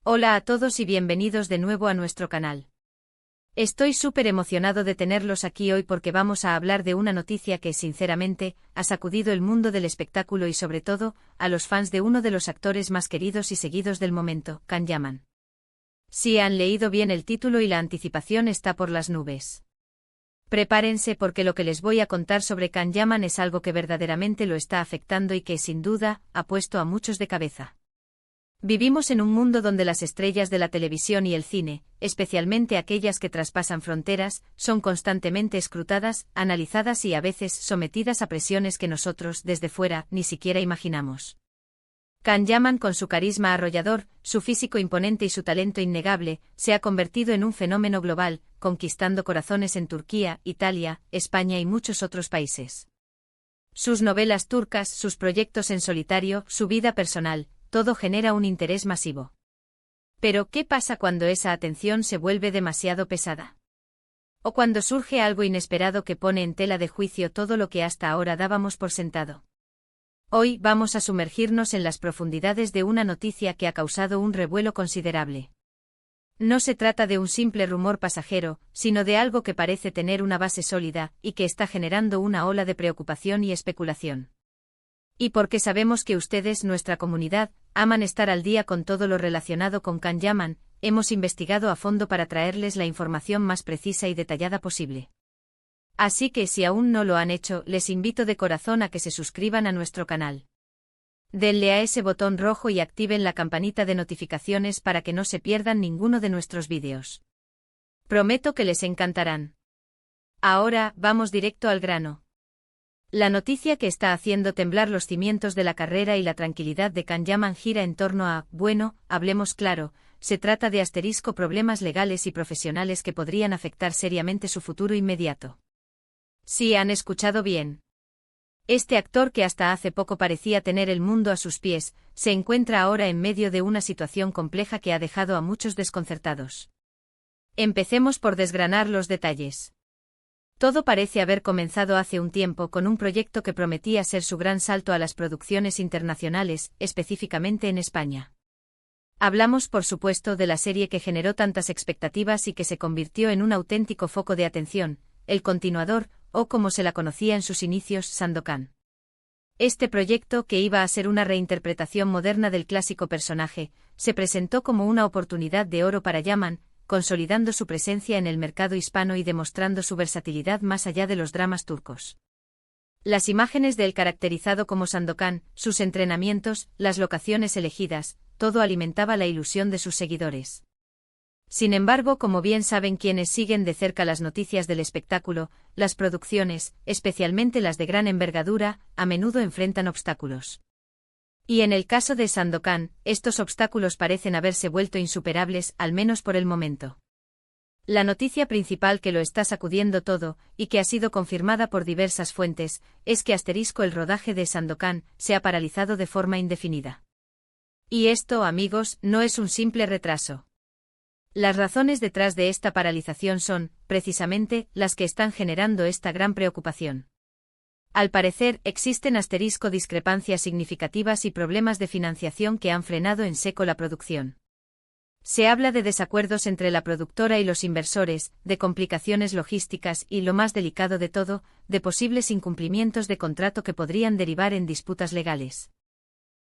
Hola a todos y bienvenidos de nuevo a nuestro canal. Estoy súper emocionado de tenerlos aquí hoy porque vamos a hablar de una noticia que, sinceramente, ha sacudido el mundo del espectáculo y sobre todo, a los fans de uno de los actores más queridos y seguidos del momento, Can Yaman. Sí, han leído bien el título y la anticipación está por las nubes. Prepárense porque lo que les voy a contar sobre Can Yaman es algo que verdaderamente lo está afectando y que, sin duda, ha puesto a muchos de cabeza. Vivimos en un mundo donde las estrellas de la televisión y el cine, especialmente aquellas que traspasan fronteras, son constantemente escrutadas, analizadas y a veces sometidas a presiones que nosotros, desde fuera, ni siquiera imaginamos. Can Yaman, con su carisma arrollador, su físico imponente y su talento innegable, se ha convertido en un fenómeno global, conquistando corazones en Turquía, Italia, España y muchos otros países. Sus novelas turcas, sus proyectos en solitario, su vida personal, todo genera un interés masivo. Pero, ¿qué pasa cuando esa atención se vuelve demasiado pesada? O cuando surge algo inesperado que pone en tela de juicio todo lo que hasta ahora dábamos por sentado. Hoy vamos a sumergirnos en las profundidades de una noticia que ha causado un revuelo considerable. No se trata de un simple rumor pasajero, sino de algo que parece tener una base sólida y que está generando una ola de preocupación y especulación. Y porque sabemos que ustedes, nuestra comunidad, aman estar al día con todo lo relacionado con Can Yaman, hemos investigado a fondo para traerles la información más precisa y detallada posible. Así que si aún no lo han hecho, les invito de corazón a que se suscriban a nuestro canal. Denle a ese botón rojo y activen la campanita de notificaciones para que no se pierdan ninguno de nuestros vídeos. Prometo que les encantarán. Ahora, vamos directo al grano. La noticia que está haciendo temblar los cimientos de la carrera y la tranquilidad de Can Yaman gira en torno a, bueno, hablemos claro, se trata de problemas legales y profesionales que podrían afectar seriamente su futuro inmediato. Sí, han escuchado bien. Este actor que hasta hace poco parecía tener el mundo a sus pies, se encuentra ahora en medio de una situación compleja que ha dejado a muchos desconcertados. Empecemos por desgranar los detalles. Todo parece haber comenzado hace un tiempo con un proyecto que prometía ser su gran salto a las producciones internacionales, específicamente en España. Hablamos, por supuesto, de la serie que generó tantas expectativas y que se convirtió en un auténtico foco de atención, El Continuador, o como se la conocía en sus inicios, Sandokan. Este proyecto, que iba a ser una reinterpretación moderna del clásico personaje, se presentó como una oportunidad de oro para Yaman, consolidando su presencia en el mercado hispano y demostrando su versatilidad más allá de los dramas turcos. Las imágenes de él caracterizado como Sandokan, sus entrenamientos, las locaciones elegidas, todo alimentaba la ilusión de sus seguidores. Sin embargo, como bien saben quienes siguen de cerca las noticias del espectáculo, las producciones, especialmente las de gran envergadura, a menudo enfrentan obstáculos. Y en el caso de Sandokan, estos obstáculos parecen haberse vuelto insuperables, al menos por el momento. La noticia principal que lo está sacudiendo todo, y que ha sido confirmada por diversas fuentes, es que el rodaje de Sandokan se ha paralizado de forma indefinida. Y esto, amigos, no es un simple retraso. Las razones detrás de esta paralización son, precisamente, las que están generando esta gran preocupación. Al parecer, existen discrepancias significativas y problemas de financiación que han frenado en seco la producción. Se habla de desacuerdos entre la productora y los inversores, de complicaciones logísticas y, lo más delicado de todo, de posibles incumplimientos de contrato que podrían derivar en disputas legales.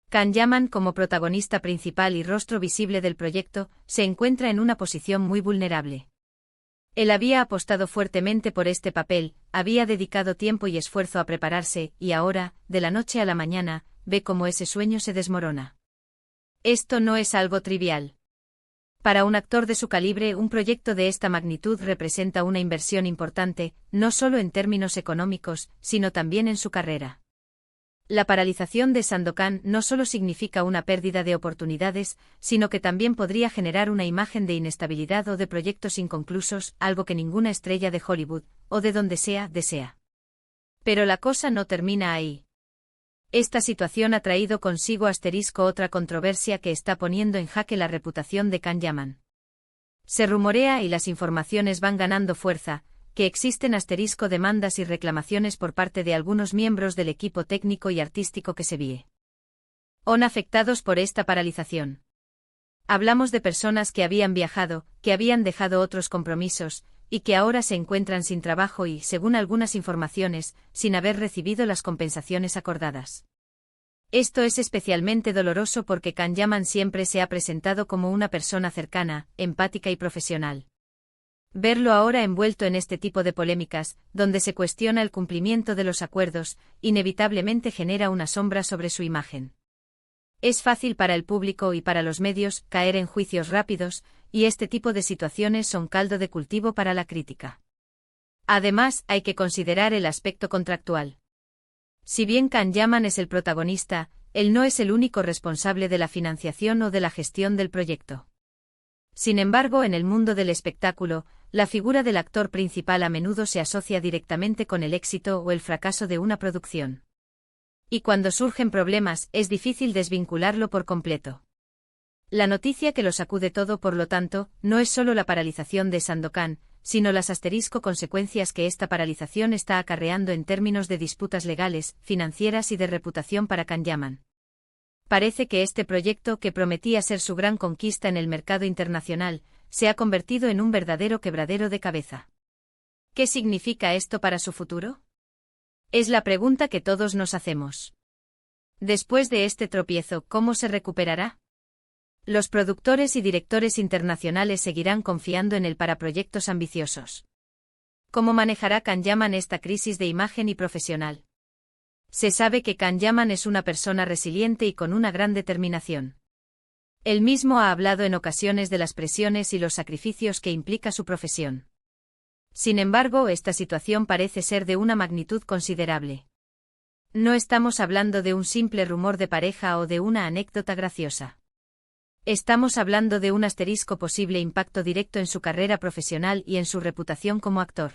Can Yaman, como protagonista principal y rostro visible del proyecto, se encuentra en una posición muy vulnerable. Él había apostado fuertemente por este papel, había dedicado tiempo y esfuerzo a prepararse, y ahora, de la noche a la mañana, ve cómo ese sueño se desmorona. Esto no es algo trivial. Para un actor de su calibre, un proyecto de esta magnitud representa una inversión importante, no solo en términos económicos, sino también en su carrera. La paralización de Sandokan no solo significa una pérdida de oportunidades, sino que también podría generar una imagen de inestabilidad o de proyectos inconclusos, algo que ninguna estrella de Hollywood, o de donde sea, desea. Pero la cosa no termina ahí. Esta situación ha traído consigo otra controversia que está poniendo en jaque la reputación de Can Yaman. Se rumorea y las informaciones van ganando fuerza, que existen demandas y reclamaciones por parte de algunos miembros del equipo técnico y artístico que se son afectados por esta paralización. Hablamos de personas que habían viajado, que habían dejado otros compromisos, y que ahora se encuentran sin trabajo y, según algunas informaciones, sin haber recibido las compensaciones acordadas. Esto es especialmente doloroso porque Can Yaman siempre se ha presentado como una persona cercana, empática y profesional. Verlo ahora envuelto en este tipo de polémicas, donde se cuestiona el cumplimiento de los acuerdos, inevitablemente genera una sombra sobre su imagen. Es fácil para el público y para los medios caer en juicios rápidos, y este tipo de situaciones son caldo de cultivo para la crítica. Además, hay que considerar el aspecto contractual. Si bien Can Yaman es el protagonista, él no es el único responsable de la financiación o de la gestión del proyecto. Sin embargo, en el mundo del espectáculo, la figura del actor principal a menudo se asocia directamente con el éxito o el fracaso de una producción. Y cuando surgen problemas, es difícil desvincularlo por completo. La noticia que lo sacude todo, por lo tanto, no es solo la paralización de Sandokan, sino las consecuencias que esta paralización está acarreando en términos de disputas legales, financieras y de reputación para Can Yaman. Parece que este proyecto, que prometía ser su gran conquista en el mercado internacional, se ha convertido en un verdadero quebradero de cabeza. ¿Qué significa esto para su futuro? Es la pregunta que todos nos hacemos. Después de este tropiezo, ¿cómo se recuperará? Los productores y directores internacionales seguirán confiando en él para proyectos ambiciosos. ¿Cómo manejará Can Yaman esta crisis de imagen y profesional? Se sabe que Can Yaman es una persona resiliente y con una gran determinación. Él mismo ha hablado en ocasiones de las presiones y los sacrificios que implica su profesión. Sin embargo, esta situación parece ser de una magnitud considerable. No estamos hablando de un simple rumor de pareja o de una anécdota graciosa. Estamos hablando de un posible impacto directo en su carrera profesional y en su reputación como actor.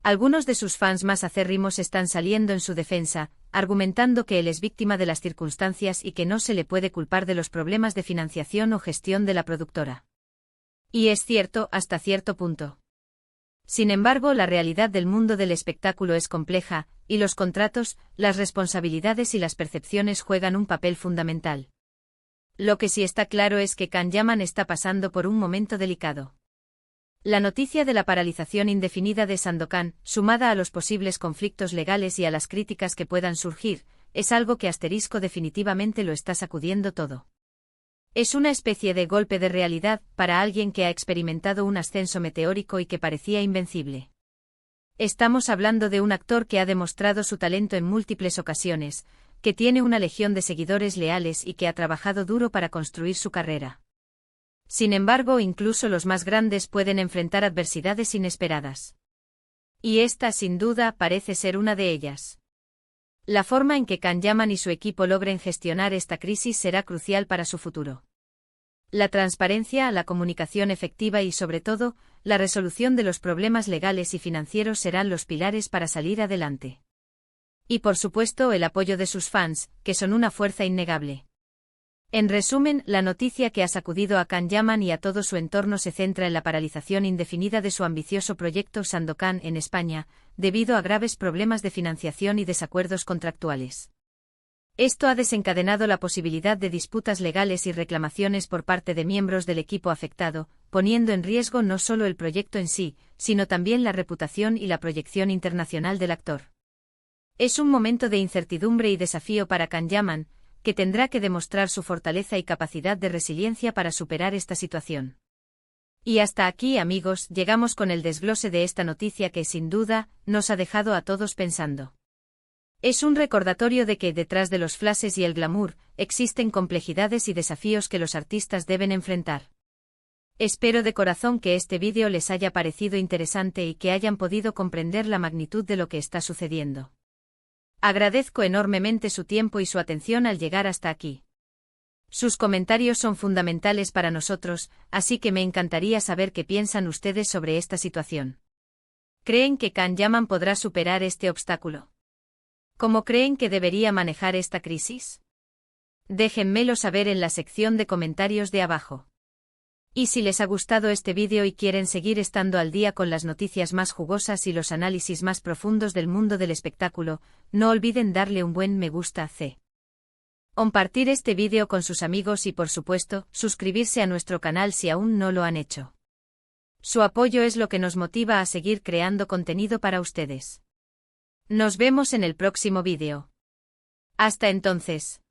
Algunos de sus fans más acérrimos están saliendo en su defensa, argumentando que él es víctima de las circunstancias y que no se le puede culpar de los problemas de financiación o gestión de la productora. Y es cierto hasta cierto punto. Sin embargo, la realidad del mundo del espectáculo es compleja, y los contratos, las responsabilidades y las percepciones juegan un papel fundamental. Lo que sí está claro es que Can Yaman está pasando por un momento delicado. La noticia de la paralización indefinida de Sandokan, sumada a los posibles conflictos legales y a las críticas que puedan surgir, es algo que definitivamente lo está sacudiendo todo. Es una especie de golpe de realidad para alguien que ha experimentado un ascenso meteórico y que parecía invencible. Estamos hablando de un actor que ha demostrado su talento en múltiples ocasiones, que tiene una legión de seguidores leales y que ha trabajado duro para construir su carrera. Sin embargo, incluso los más grandes pueden enfrentar adversidades inesperadas. Y esta, sin duda, parece ser una de ellas. La forma en que Can Yaman y su equipo logren gestionar esta crisis será crucial para su futuro. La transparencia, la comunicación efectiva y, sobre todo, la resolución de los problemas legales y financieros serán los pilares para salir adelante. Y por supuesto el apoyo de sus fans, que son una fuerza innegable. En resumen, la noticia que ha sacudido a Can Yaman y a todo su entorno se centra en la paralización indefinida de su ambicioso proyecto Sandokan en España, debido a graves problemas de financiación y desacuerdos contractuales. Esto ha desencadenado la posibilidad de disputas legales y reclamaciones por parte de miembros del equipo afectado, poniendo en riesgo no solo el proyecto en sí, sino también la reputación y la proyección internacional del actor. Es un momento de incertidumbre y desafío para Can Yaman, que tendrá que demostrar su fortaleza y capacidad de resiliencia para superar esta situación. Y hasta aquí, amigos, llegamos con el desglose de esta noticia que, sin duda, nos ha dejado a todos pensando. Es un recordatorio de que, detrás de los flashes y el glamour, existen complejidades y desafíos que los artistas deben enfrentar. Espero de corazón que este vídeo les haya parecido interesante y que hayan podido comprender la magnitud de lo que está sucediendo. Agradezco enormemente su tiempo y su atención al llegar hasta aquí. Sus comentarios son fundamentales para nosotros, así que me encantaría saber qué piensan ustedes sobre esta situación. ¿Creen que Can Yaman podrá superar este obstáculo? ¿Cómo creen que debería manejar esta crisis? Déjenmelo saber en la sección de comentarios de abajo. Y si les ha gustado este vídeo y quieren seguir estando al día con las noticias más jugosas y los análisis más profundos del mundo del espectáculo, no olviden darle un buen me gusta. Compartir este vídeo con sus amigos y por supuesto, suscribirse a nuestro canal si aún no lo han hecho. Su apoyo es lo que nos motiva a seguir creando contenido para ustedes. Nos vemos en el próximo vídeo. Hasta entonces.